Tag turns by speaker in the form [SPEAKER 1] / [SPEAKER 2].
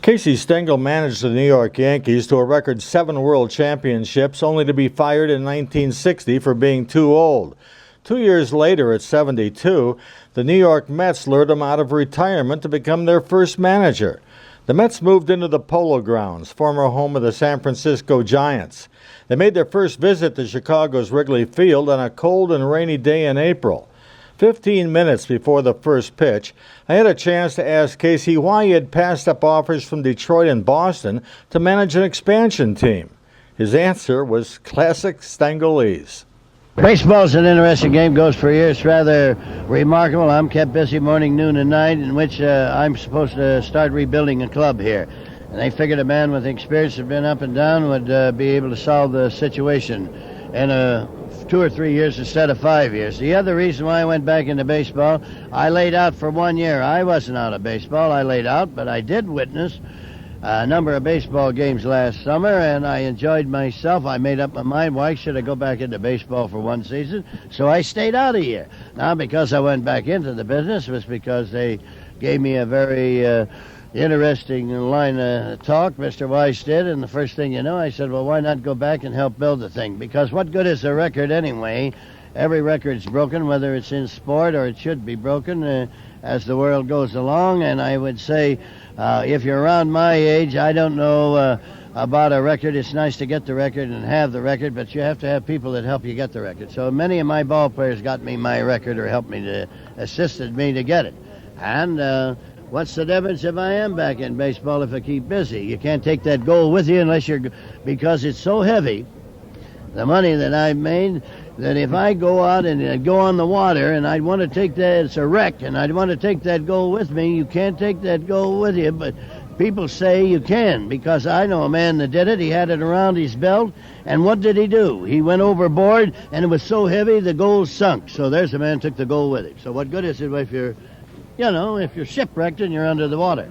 [SPEAKER 1] Casey Stengel managed the New York Yankees to a record 7 world championships, only to be fired in 1960 for being too old. 2 years later, at 72, the New York Mets lured him out of retirement to become their first manager. The Mets moved into the Polo Grounds, former home of the San Francisco Giants. They made their first visit to Chicago's Wrigley Field on a cold and rainy day in April. 15 minutes before the first pitch, I had a chance to ask Casey why he had passed up offers from Detroit and Boston to manage an expansion team. His answer was classic Stengelese.
[SPEAKER 2] Baseball's an interesting game, goes for years, rather remarkable. I'm kept busy morning, noon, and night, in which I'm supposed to start rebuilding a club here. And they figured a man with experience had been up and down would be able to solve the situation in 2 or 3 years instead of 5 years. The other reason why I went back into baseball, I laid out for 1 year. I wasn't out of baseball, I laid out, but I did witness a number of baseball games last summer, and I enjoyed myself. I made up my mind, why should I go back into baseball for one season? So I stayed out a year. Now, because I went back into the business was because they gave me a very interesting line of talk, Mr. Weiss did, and the first thing you know, I said, well, why not go back and help build the thing? Because what good is a record anyway? Every record's broken, whether it's in sport or it should be broken as the world goes along, and I would say if you're around my age, I don't know about a record. It's nice to get the record and have the record, but you have to have people that help you get the record. So many of my ball players got me my record or helped me assisted me to get it. And what's the difference if I am back in baseball if I keep busy? You can't take that goal with you unless because it's so heavy, the money that I've made, that if I go out and go on the water and I'd want to take that, it's a wreck, and I'd want to take that goal with me, you can't take that goal with you, but people say you can, because I know a man that did it. He had it around his belt, and what did he do? He went overboard, and it was so heavy the goal sunk. So there's a man took the goal with him. So what good is it if you're shipwrecked and you're under the water?